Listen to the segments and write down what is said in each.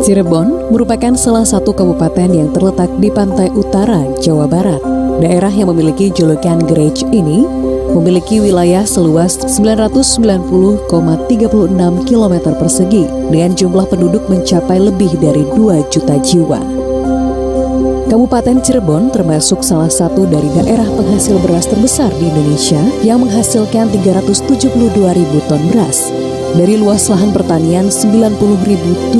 Cirebon merupakan salah satu kabupaten yang terletak di pantai utara Jawa Barat. Daerah yang memiliki julukan Gerej ini memiliki wilayah seluas 990,36 km persegi dengan jumlah penduduk mencapai lebih dari 2 juta jiwa. Kabupaten Cirebon termasuk salah satu dari daerah penghasil beras terbesar di Indonesia yang menghasilkan 372.000 ton beras dari luas lahan pertanian 90.778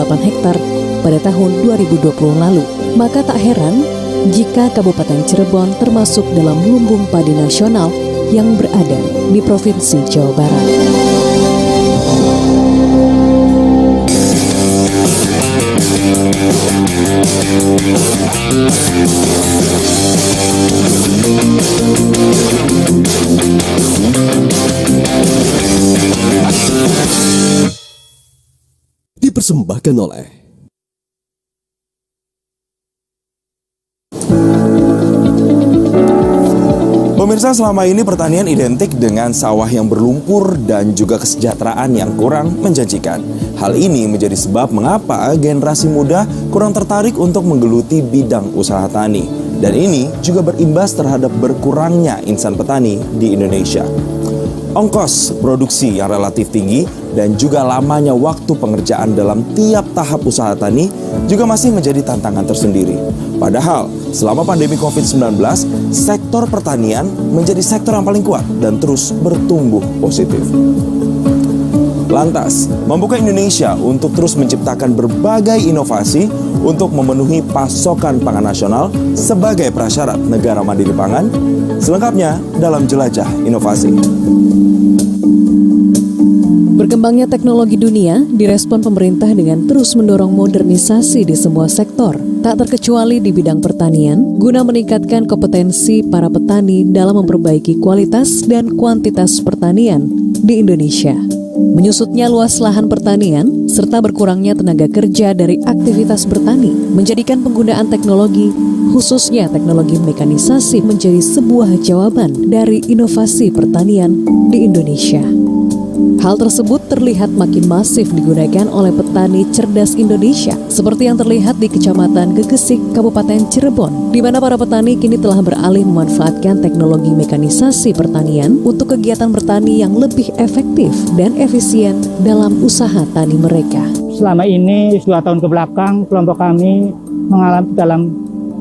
hektar pada tahun 2020 lalu. Maka tak heran jika Kabupaten Cirebon termasuk dalam lumbung padi nasional yang berada di Provinsi Jawa Barat. Dipersembahkan oleh Pemirsa, selama ini pertanian identik dengan sawah yang berlumpur dan juga kesejahteraan yang kurang menjanjikan. Hal ini menjadi sebab mengapa generasi muda kurang tertarik untuk menggeluti bidang usaha tani. Dan ini juga berimbas terhadap berkurangnya insan petani di Indonesia. Ongkos produksi yang relatif tinggi dan juga lamanya waktu pengerjaan dalam tiap tahap usaha tani juga masih menjadi tantangan tersendiri. Padahal selama pandemi COVID-19, sektor pertanian menjadi sektor yang paling kuat dan terus bertumbuh positif. Lantas, membuka Indonesia untuk terus menciptakan berbagai inovasi untuk memenuhi pasokan pangan nasional sebagai prasyarat negara mandiri pangan. Selengkapnya dalam Jelajah Inovasi. Berkembangnya teknologi dunia direspon pemerintah dengan terus mendorong modernisasi di semua sektor, tak terkecuali di bidang pertanian, guna meningkatkan kompetensi para petani dalam memperbaiki kualitas dan kuantitas pertanian di Indonesia. Menyusutnya luas lahan pertanian, serta berkurangnya tenaga kerja dari aktivitas bertani, menjadikan penggunaan teknologi, khususnya teknologi mekanisasi, menjadi sebuah jawaban dari inovasi pertanian di Indonesia. Hal tersebut terlihat makin masif digunakan oleh petani cerdas Indonesia, seperti yang terlihat di Kecamatan Gegesik, Kabupaten Cirebon, di mana para petani kini telah beralih memanfaatkan teknologi mekanisasi pertanian untuk kegiatan bertani yang lebih efektif dan efisien dalam usaha tani mereka. Selama ini 2 tahun ke belakang, kelompok kami mengalami dalam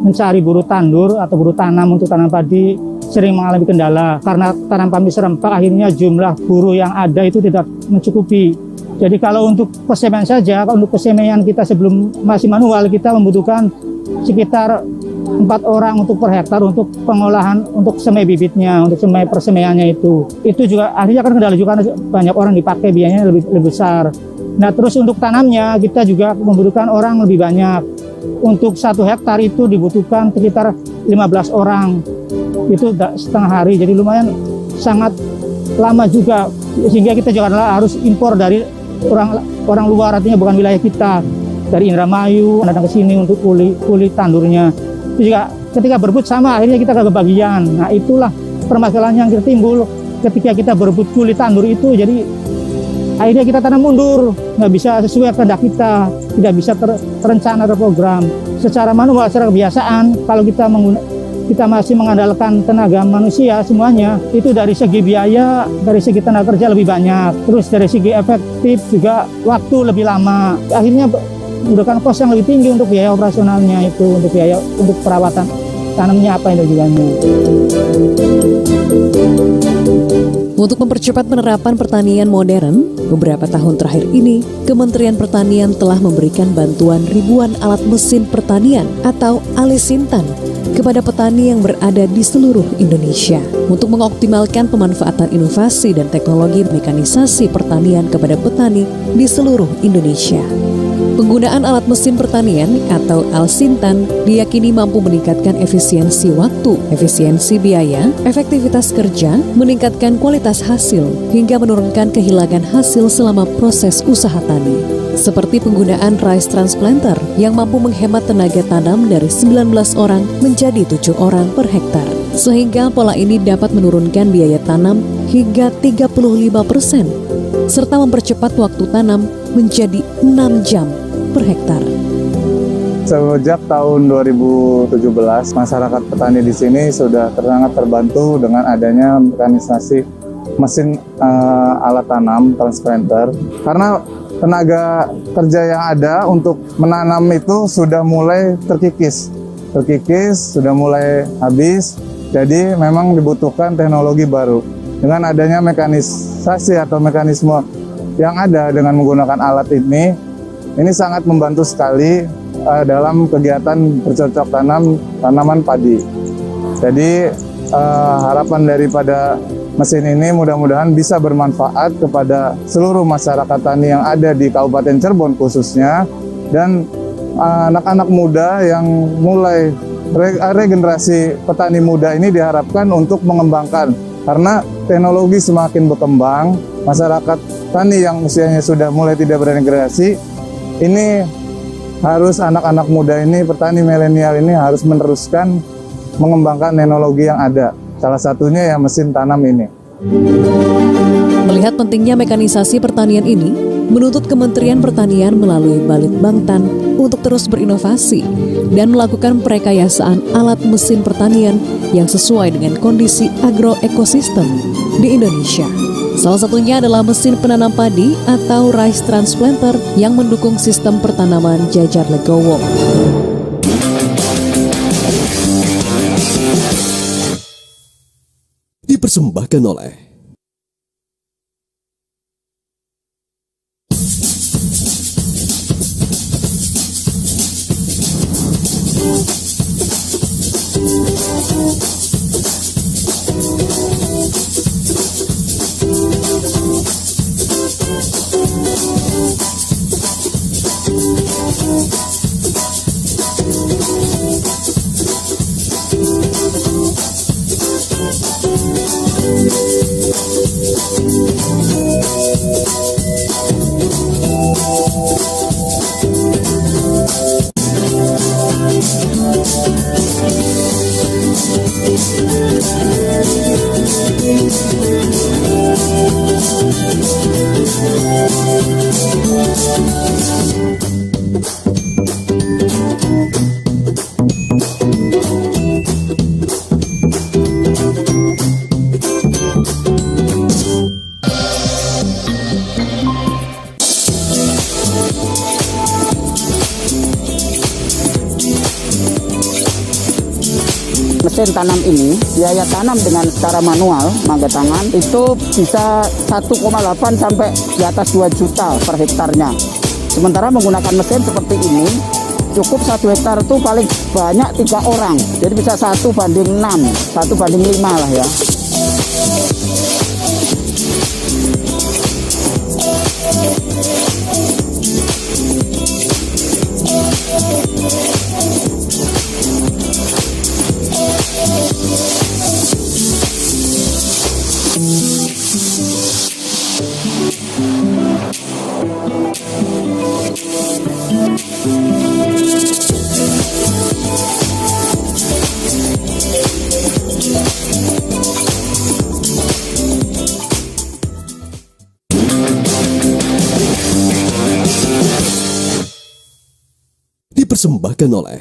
mencari buruh tandur atau buruh tanam untuk tanam padi sering mengalami kendala karena tanam padi serempak. Akhirnya jumlah buruh yang ada itu tidak mencukupi. Jadi kalau untuk persemaian saja, untuk persemaian kita sebelum masih manual, kita membutuhkan sekitar 4 orang untuk per hektar untuk pengolahan, untuk semai bibitnya, untuk semai persemaiannya itu. Itu juga akhirnya kan kendala juga banyak orang dipakai, biayanya lebih besar. Nah terus untuk tanamnya kita juga membutuhkan orang lebih banyak. Untuk 1 hektar itu dibutuhkan sekitar 15 orang. Itu setengah hari, jadi lumayan sangat lama juga, sehingga kita juga harus impor dari orang luar, artinya bukan wilayah kita, dari Indramayu datang ke sini untuk kuli tandurnya. Itu juga ketika berebut sama, akhirnya kita kebagian. Nah itulah permasalahan yang timbul ketika kita berebut kuli tandur itu, jadi akhirnya kita tanam mundur, nggak bisa sesuai kehendak kita, tidak bisa terencana, terprogram. Secara manual, secara kebiasaan, kalau kita masih mengandalkan tenaga manusia semuanya, itu dari segi biaya, dari segi tenaga kerja lebih banyak, terus dari segi efektif juga waktu lebih lama. Akhirnya membutuhkan kos yang lebih tinggi untuk biaya operasionalnya itu, untuk biaya untuk perawatan tanamnya apa yang tujuannya. Untuk mempercepat penerapan pertanian modern, beberapa tahun terakhir ini, Kementerian Pertanian telah memberikan bantuan ribuan alat mesin pertanian atau Alisintan kepada petani yang berada di seluruh Indonesia untuk mengoptimalkan pemanfaatan inovasi dan teknologi mekanisasi pertanian kepada petani di seluruh Indonesia. Penggunaan alat mesin pertanian atau Alisintan diyakini mampu meningkatkan efisiensi waktu, efisiensi biaya, efektivitas kerja, meningkatkan kualitas hasil, hingga menurunkan kehilangan hasil selama proses usaha tani. Seperti penggunaan rice transplanter yang mampu menghemat tenaga tanam dari 19 orang menjadi 7 orang per hektar. sehingga pola ini dapat menurunkan biaya tanam hingga 35%, serta mempercepat waktu tanam menjadi 6 jam per hektar. Sejak tahun 2017, masyarakat petani di sini sudah sangat terbantu dengan adanya mekanisasi mesin alat tanam transplanter. Karena tenaga kerja yang ada untuk menanam itu sudah mulai terkikis, sudah mulai habis. Jadi memang dibutuhkan teknologi baru. Dengan adanya mekanisasi atau mekanisme yang ada dengan menggunakan alat ini sangat membantu sekali dalam kegiatan bercocok tanam tanaman padi. Jadi harapan daripada mesin ini mudah-mudahan bisa bermanfaat kepada seluruh masyarakat tani yang ada di Kabupaten Cirebon khususnya, dan anak-anak muda yang mulai regenerasi petani muda ini diharapkan untuk mengembangkan, karena teknologi semakin berkembang, masyarakat tani yang usianya sudah mulai tidak beregenerasi ini harus anak-anak muda ini, petani milenial ini harus meneruskan mengembangkan teknologi yang ada. Salah satunya ya mesin tanam ini. Melihat pentingnya mekanisasi pertanian ini, menuntut Kementerian Pertanian melalui Balitbangtan untuk terus berinovasi dan melakukan perekayasaan alat mesin pertanian yang sesuai dengan kondisi agroekosistem di Indonesia. Salah satunya adalah mesin penanam padi atau rice transplanter yang mendukung sistem pertanaman jajar legowo. Dipersembahkan oleh mesin tanam ini, biaya tanam dengan secara manual, pakai tangan, itu bisa 1,8 sampai di atas 2 juta per hektarnya. Sementara menggunakan mesin seperti ini, cukup 1 hektar itu paling banyak 3 orang. Jadi bisa 1:6, 1:5 lah ya. dipersembahkan oleh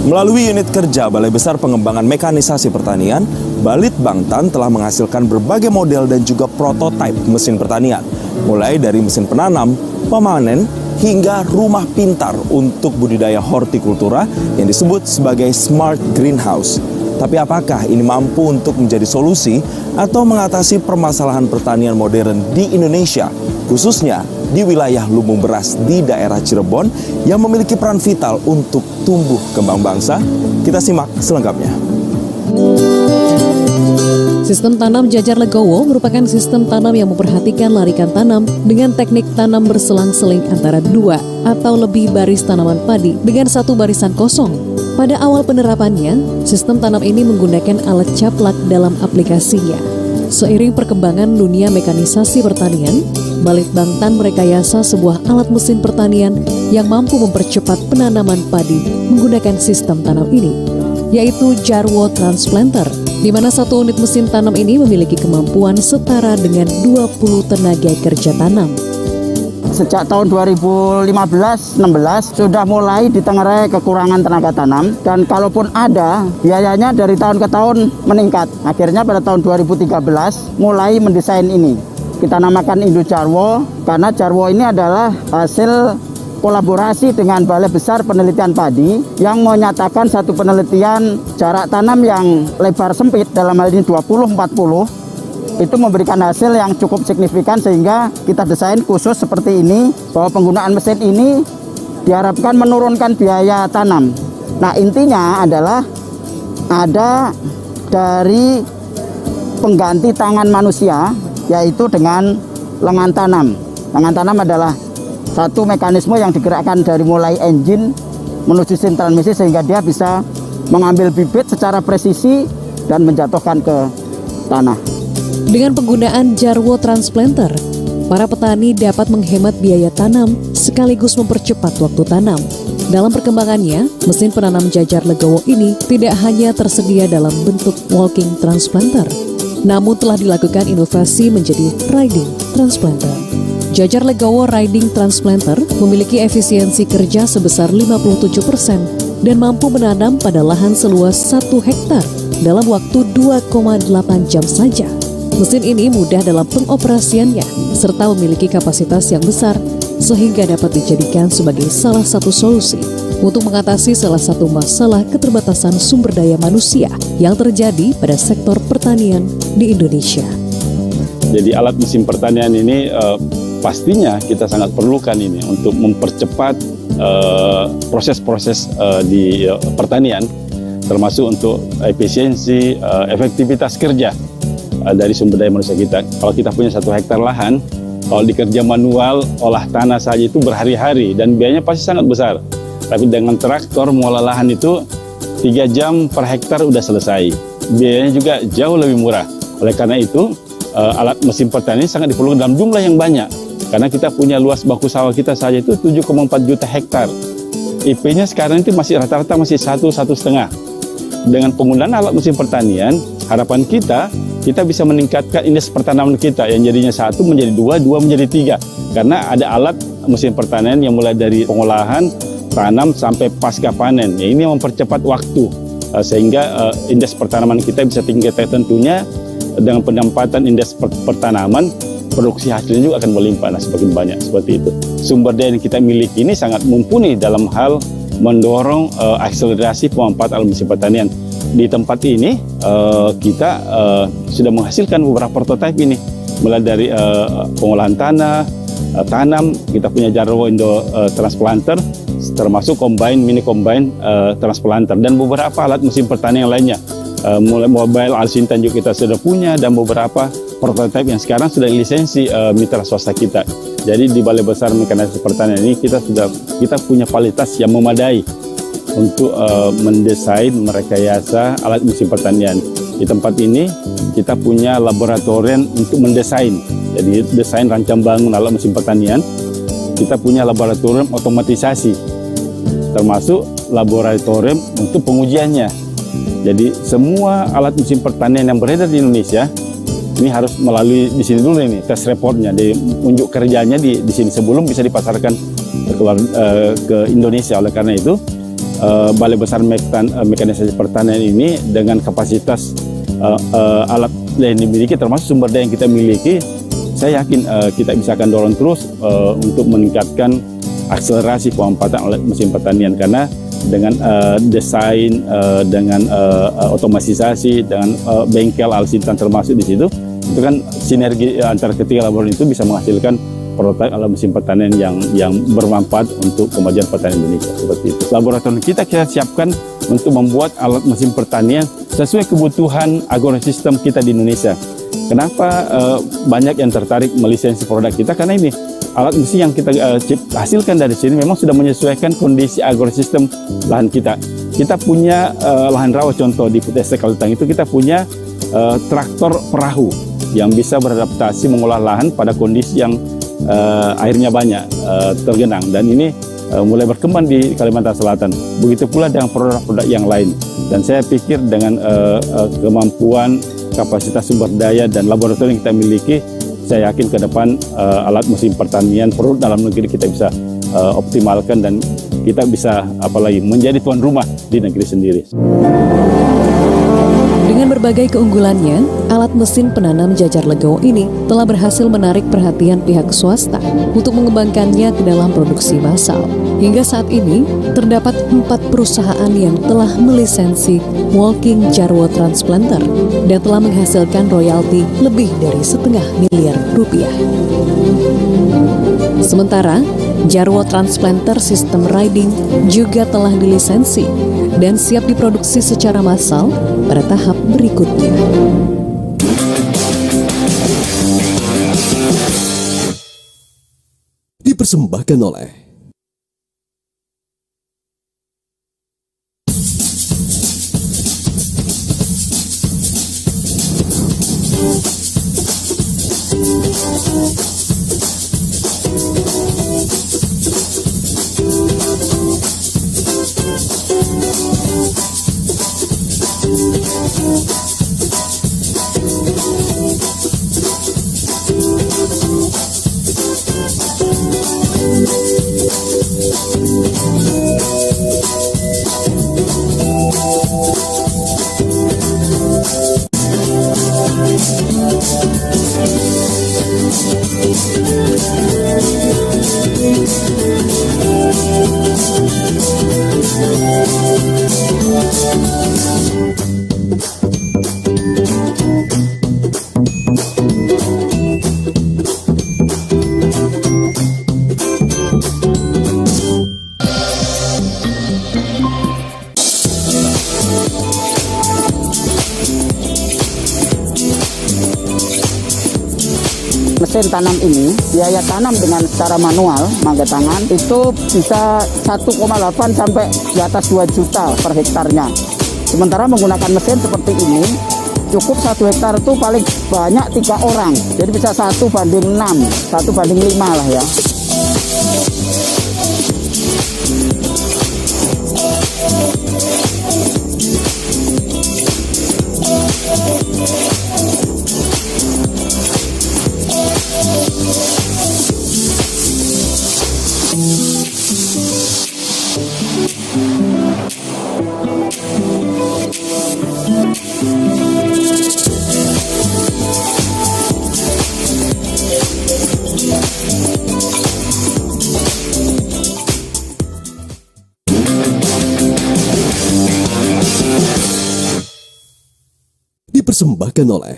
Melalui unit kerja Balai Besar Pengembangan Mekanisasi Pertanian, Balitbangtan telah menghasilkan berbagai model dan juga prototipe mesin pertanian, mulai dari mesin penanam, pemanen, hingga rumah pintar untuk budidaya hortikultura yang disebut sebagai smart greenhouse. Tapi apakah ini mampu untuk menjadi solusi atau mengatasi permasalahan pertanian modern di Indonesia, khususnya di wilayah lumbung beras di daerah Cirebon yang memiliki peran vital untuk tumbuh kembang bangsa? Kita simak selengkapnya. Sistem tanam jajar legowo merupakan sistem tanam yang memperhatikan larikan tanam dengan teknik tanam berselang-seling antara 2 atau lebih baris tanaman padi dengan 1 barisan kosong. Pada awal penerapannya, sistem tanam ini menggunakan alat caplak dalam aplikasinya. Seiring perkembangan dunia mekanisasi pertanian, Balitbangtan merekayasa sebuah alat mesin pertanian yang mampu mempercepat penanaman padi menggunakan sistem tanam ini, yaitu Jarwo Transplanter, di mana satu unit mesin tanam ini memiliki kemampuan setara dengan 20 tenaga kerja tanam. Sejak tahun 2015-16 sudah mulai ditengarai kekurangan tenaga tanam, dan kalaupun ada, biayanya dari tahun ke tahun meningkat. Akhirnya pada tahun 2013 mulai mendesain ini. Kita namakan Indo Jarwo karena Jarwo ini adalah hasil kolaborasi dengan Balai Besar Penelitian Padi yang menyatakan satu penelitian jarak tanam yang lebar sempit, dalam hal ini 20-40, itu memberikan hasil yang cukup signifikan, sehingga kita desain khusus seperti ini, bahwa penggunaan mesin ini diharapkan menurunkan biaya tanam. Nah, intinya adalah ada dari pengganti tangan manusia, yaitu dengan lengan tanam. Lengan tanam adalah satu mekanisme yang digerakkan dari mulai engine menuju mesin transmisi, sehingga dia bisa mengambil bibit secara presisi dan menjatuhkan ke tanah. Dengan penggunaan Jarwo Transplanter, para petani dapat menghemat biaya tanam sekaligus mempercepat waktu tanam. Dalam perkembangannya, mesin penanam Jajar Legowo ini tidak hanya tersedia dalam bentuk walking transplanter, namun telah dilakukan inovasi menjadi riding transplanter. Jajar Legowo Riding Transplanter memiliki efisiensi kerja sebesar 57% dan mampu menanam pada lahan seluas 1 hektar dalam waktu 2,8 jam saja. Mesin ini mudah dalam pengoperasiannya serta memiliki kapasitas yang besar sehingga dapat dijadikan sebagai salah satu solusi untuk mengatasi salah satu masalah keterbatasan sumber daya manusia yang terjadi pada sektor pertanian di Indonesia. Jadi alat mesin pertanian ini pastinya kita sangat perlukan ini untuk mempercepat proses-proses di pertanian, termasuk untuk efisiensi, efektivitas kerja dari sumber daya manusia kita. Kalau kita punya 1 hektar lahan, kalau dikerja manual, olah tanah saja itu berhari-hari dan biayanya pasti sangat besar. Tapi dengan traktor mengolah lahan itu 3 jam per hektar udah selesai. Biayanya juga jauh lebih murah. Oleh karena itu, alat mesin pertanian sangat diperlukan dalam jumlah yang banyak. Karena kita punya luas baku sawah kita saja itu 7,4 juta hektar. IP-nya sekarang itu masih rata-rata masih 1,5. Dengan penggunaan alat mesin pertanian, harapan kita bisa meningkatkan indeks pertanaman kita yang jadinya 1 menjadi 2, 2 menjadi 3. Karena ada alat mesin pertanian yang mulai dari pengolahan, tanam sampai pasca panen. Ya, ini mempercepat waktu sehingga indeks pertanaman kita bisa tinggi. Tentunya dengan penempatan indeks pertanaman, produksi hasilnya juga akan melimpah, semakin banyak seperti itu. Sumber daya yang kita miliki ini sangat mumpuni dalam hal mendorong akselerasi pemanfaatan alat mesin pertanian. Di tempat ini kita sudah menghasilkan beberapa prototipe ini, mulai dari pengolahan tanah, tanam. Kita punya Jarwo Indo Transplanter, termasuk mini combine transplanter, dan beberapa alat mesin pertanian lainnya. Mulai mobile Alsintan juga kita sudah punya, dan beberapa prototipe yang sekarang sudah lisensi mitra swasta kita. Jadi di Balai Besar Mekanisasi Pertanian ini kita punya kualitas yang memadai untuk mendesain, merekayasa alat mesin pertanian. Di tempat ini kita punya laboratorium untuk mendesain, jadi desain rancang bangun alat mesin pertanian. Kita punya laboratorium otomatisasi, termasuk laboratorium untuk pengujiannya. Jadi semua alat mesin pertanian yang beredar di Indonesia ini harus melalui di sini dulu ini tes reportnya, di unjuk kerjanya di sini sebelum bisa dipasarkan ke Indonesia. Oleh karena itu Balai Besar Mekanisasi Pertanian ini dengan kapasitas alat yang dimiliki, termasuk sumber daya yang kita miliki, saya yakin kita bisa akan dorong terus untuk meningkatkan akselerasi pemanfaatan alat mesin pertanian. Karena dengan desain, dengan otomatisasi, dengan bengkel Alsintan termasuk di situ, itu kan sinergi antara ketiga laboratorium itu bisa menghasilkan prototipe alat mesin pertanian yang bermanfaat untuk kemajuan pertanian Indonesia seperti itu. Laboratorium kita siapkan untuk membuat alat mesin pertanian sesuai kebutuhan agrosistem kita di Indonesia. Kenapa banyak yang tertarik melisensi produk kita? Karena ini alat mesin yang kita hasilkan dari sini memang sudah menyesuaikan kondisi agrosistem lahan kita. Kita punya lahan rawa, contoh di Putestek Kalitang itu kita punya traktor perahu. yang bisa beradaptasi mengolah lahan pada kondisi yang airnya banyak tergenang, dan ini mulai berkembang di Kalimantan Selatan. Begitu pula dengan produk-produk yang lain, dan saya pikir dengan kemampuan, kapasitas sumber daya dan laboratorium yang kita miliki, saya yakin ke depan alat mesin pertanian produk dalam negeri kita bisa optimalkan, dan kita bisa apalagi menjadi tuan rumah di negeri sendiri. Dengan berbagai keunggulannya, alat mesin penanam jajar legowo ini telah berhasil menarik perhatian pihak swasta untuk mengembangkannya ke dalam produksi massal. Hingga saat ini, terdapat 4 perusahaan yang telah melisensi walking Jarwo transplanter dan telah menghasilkan royalti lebih dari $0,5 miliar. Sementara, Jarwo transplanter sistem riding juga telah dilisensi dan siap diproduksi secara massal pada tahap berikutnya. Dipersembahkan oleh mesin tanam ini, biaya tanam dengan cara manual, pakai tangan, itu bisa 1,8 sampai di atas 2 juta per hektarnya. Sementara menggunakan mesin seperti ini, cukup 1 hektar itu paling banyak 3 orang. Jadi bisa 1:6, 1:5 lah ya. dipersembahkan oleh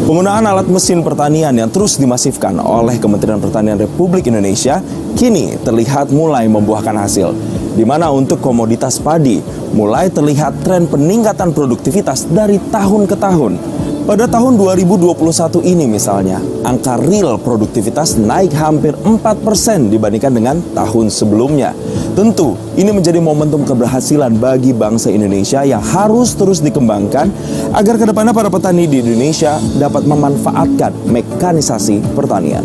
Penggunaan alat mesin pertanian yang terus dimasifkan oleh Kementerian Pertanian Republik Indonesia kini terlihat mulai membuahkan hasil, di mana untuk komoditas padi mulai terlihat tren peningkatan produktivitas dari tahun ke tahun. Pada tahun 2021 ini misalnya, angka real produktivitas naik hampir 4% dibandingkan dengan tahun sebelumnya. Tentu, ini menjadi momentum keberhasilan bagi bangsa Indonesia yang harus terus dikembangkan agar kedepannya para petani di Indonesia dapat memanfaatkan mekanisasi pertanian.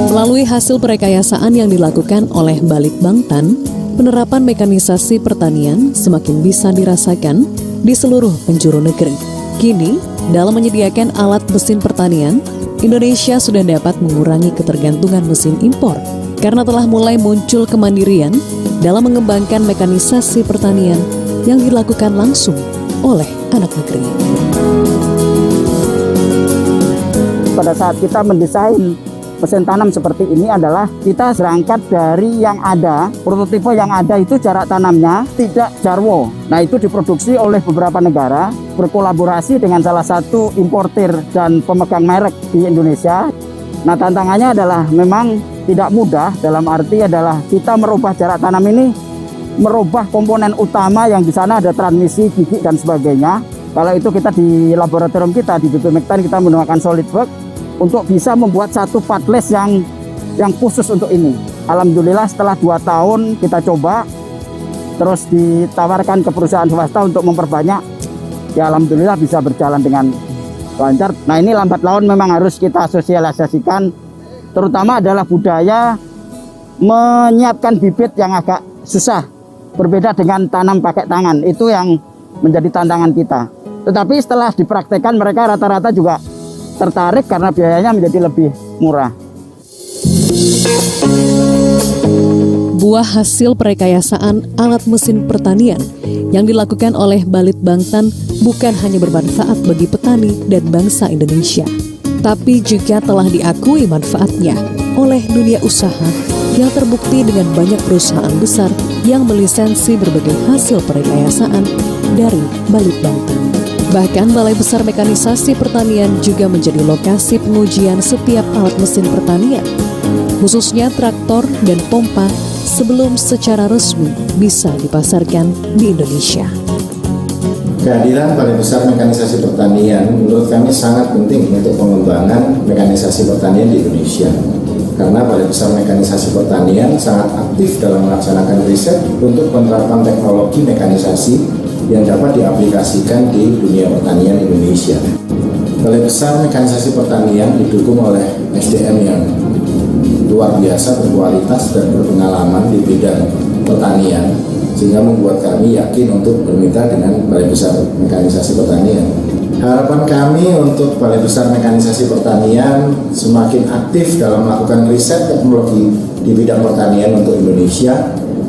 Melalui hasil perekayasaan yang dilakukan oleh Balitbangtan, penerapan mekanisasi pertanian semakin bisa dirasakan di seluruh penjuru negeri. Kini, dalam menyediakan alat mesin pertanian, Indonesia sudah dapat mengurangi ketergantungan mesin impor karena telah mulai muncul kemandirian dalam mengembangkan mekanisasi pertanian yang dilakukan langsung oleh anak negeri. Pada saat kita mendesain mesin tanam seperti ini adalah kita berangkat dari yang ada, prototipe yang ada itu jarak tanamnya tidak Jarwo. Nah, itu diproduksi oleh beberapa negara, berkolaborasi dengan salah satu importir dan pemegang merek di Indonesia. Nah, tantangannya adalah memang tidak mudah, dalam arti adalah kita merubah jarak tanam ini, merubah komponen utama yang di sana ada transmisi, gigi dan sebagainya. Kalau itu kita di laboratorium kita di BPMektan kita menggunakan SolidWorks untuk bisa membuat satu partless yang khusus untuk ini. Alhamdulillah setelah 2 tahun kita coba, terus ditawarkan ke perusahaan swasta untuk memperbanyak, ya alhamdulillah bisa berjalan dengan lancar. Nah ini lambat laun memang harus kita sosialisasikan, terutama adalah budaya menyiapkan bibit yang agak susah, berbeda dengan tanam pakai tangan, itu yang menjadi tantangan kita. Tetapi setelah dipraktekkan mereka rata-rata juga tertarik karena biayanya menjadi lebih murah. Buah hasil perekayasaan alat mesin pertanian yang dilakukan oleh Balitbangtan bukan hanya bermanfaat bagi petani dan bangsa Indonesia, tapi juga telah diakui manfaatnya oleh dunia usaha yang terbukti dengan banyak perusahaan besar yang melisensi berbagai hasil perekayasaan dari Balitbangtan. Bahkan Balai Besar Mekanisasi Pertanian juga menjadi lokasi pengujian setiap alat mesin pertanian, khususnya traktor dan pompa, sebelum secara resmi bisa dipasarkan di Indonesia. Kehadiran Balai Besar Mekanisasi Pertanian menurut kami sangat penting untuk pengembangan mekanisasi pertanian di Indonesia. Karena Balai Besar Mekanisasi Pertanian sangat aktif dalam melaksanakan riset untuk penerapan teknologi mekanisasi yang dapat diaplikasikan di dunia pertanian Indonesia. Balai Besar Mekanisasi Pertanian didukung oleh SDM yang luar biasa, berkualitas dan berpengalaman di bidang pertanian, sehingga membuat kami yakin untuk bermitra dengan Balai Besar Mekanisasi Pertanian. Harapan kami untuk Balai Besar Mekanisasi Pertanian semakin aktif dalam melakukan riset teknologi di bidang pertanian untuk Indonesia,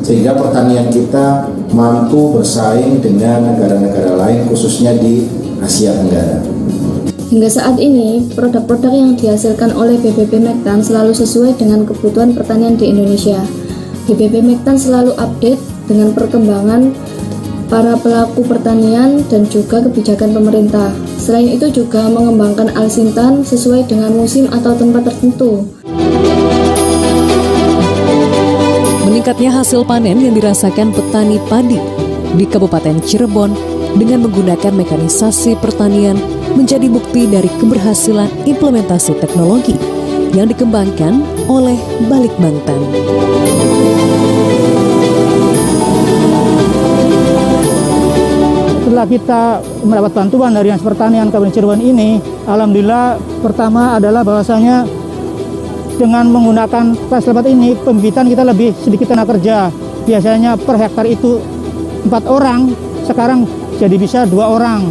sehingga pertanian kita mampu bersaing dengan negara-negara lain, khususnya di Asia Tenggara. Hingga saat ini, produk-produk yang dihasilkan oleh BBB Mektan selalu sesuai dengan kebutuhan pertanian di Indonesia. BBB Mektan selalu update dengan perkembangan para pelaku pertanian dan juga kebijakan pemerintah. Selain itu juga mengembangkan alsintan sesuai dengan musim atau tempat tertentu. Meningkatnya hasil panen yang dirasakan petani padi di Kabupaten Cirebon dengan menggunakan mekanisasi pertanian menjadi bukti dari keberhasilan implementasi teknologi yang dikembangkan oleh Balitbangtan. Setelah kita mendapat bantuan dari Dinas Pertanian Kabupaten Cirebon ini, alhamdulillah pertama adalah bahwasanya dengan menggunakan Translebat ini, pembibitan kita lebih sedikit tenaga kerja. Biasanya per hektar itu 4 orang, sekarang jadi bisa 2 orang.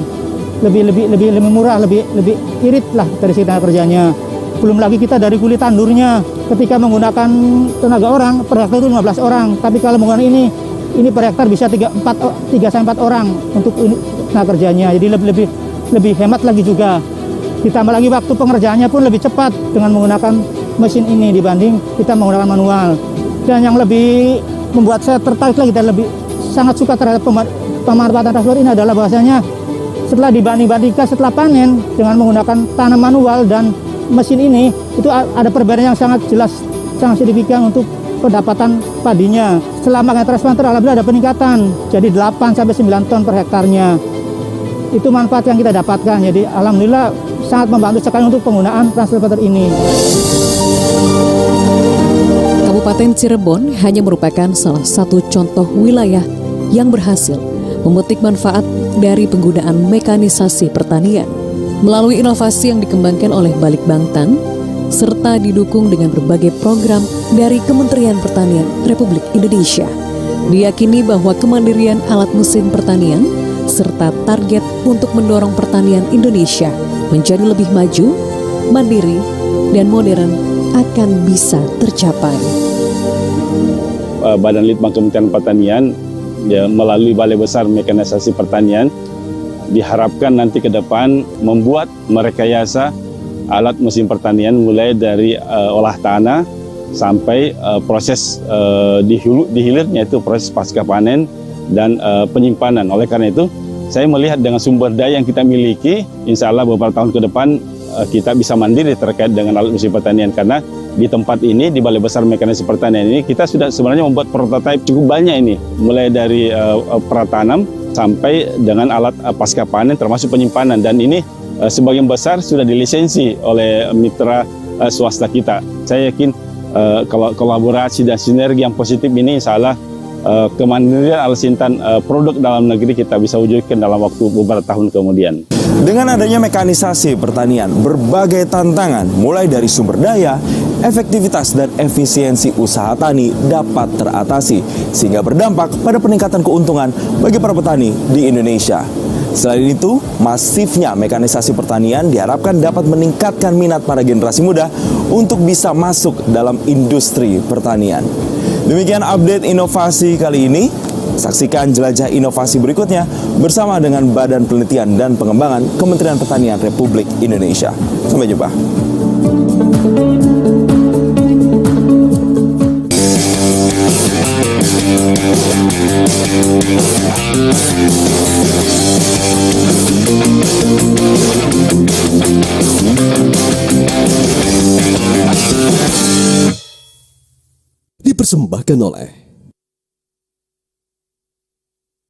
Lebih murah, lebih irit lah dari segi tenaga kerjanya. Belum lagi kita dari kulit tandurnya. Ketika menggunakan tenaga orang, per hektar itu 15 orang. Tapi kalau menggunakan ini per hektar bisa 3-4 orang untuk tenaga kerjanya. Jadi lebih hemat lagi juga. Ditambah lagi waktu pengerjaannya pun lebih cepat dengan menggunakan mesin ini dibanding kita menggunakan manual. Dan yang lebih membuat saya tertarik lagi dan lebih sangat suka terhadap pemanfaatan Translebat ini adalah bahwasanya setelah dibanding-bandingkan setelah panen dengan menggunakan tanam manual dan mesin ini, itu ada perbedaan yang sangat jelas, sangat signifikan untuk pendapatan padinya. Selama pakai transplanter alhamdulillah ada peningkatan, jadi 8-9 ton per hektarnya. Itu manfaat yang kita dapatkan, jadi alhamdulillah sangat membantu sekali untuk penggunaan transplanter ini. Kabupaten Cirebon hanya merupakan salah satu contoh wilayah yang berhasil memetik manfaat dari penggunaan mekanisasi pertanian melalui inovasi yang dikembangkan oleh Balitbangtan serta didukung dengan berbagai program dari Kementerian Pertanian Republik Indonesia. Diyakini bahwa kemandirian alat mesin pertanian serta target untuk mendorong pertanian Indonesia menjadi lebih maju, mandiri, dan modern akan bisa tercapai. Badan Litbang Kementerian Pertanian ya, melalui Balai Besar Mekanisasi Pertanian diharapkan nanti ke depan membuat merekayasa alat mesin pertanian mulai dari olah tanah sampai proses di hilirnya itu proses pasca panen dan penyimpanan. Oleh karena itu saya melihat dengan sumber daya yang kita miliki, insya Allah beberapa tahun ke depan kita bisa mandiri terkait dengan alat mesin pertanian, karena di tempat ini, di Balai Besar Mekanisasi Pertanian ini, kita sudah sebenarnya membuat prototipe cukup banyak ini, mulai dari pratanam sampai dengan alat pasca panen termasuk penyimpanan, dan ini sebagian besar sudah dilisensi oleh mitra swasta kita. Saya yakin kalau kolaborasi dan sinergi yang positif ini insya Allah kemandirian Al-Sintan produk dalam negeri kita bisa wujudkan dalam waktu beberapa tahun kemudian. Dengan adanya mekanisasi pertanian, berbagai tantangan mulai dari sumber daya, efektivitas dan efisiensi usaha tani dapat teratasi sehingga berdampak pada peningkatan keuntungan bagi para petani di Indonesia. Selain itu, masifnya mekanisasi pertanian diharapkan dapat meningkatkan minat para generasi muda untuk bisa masuk dalam industri pertanian. Demikian update inovasi kali ini. Saksikan jelajah inovasi berikutnya bersama dengan Badan Penelitian dan Pengembangan Kementerian Pertanian Republik Indonesia. Sampai jumpa. Dipersembahkan oleh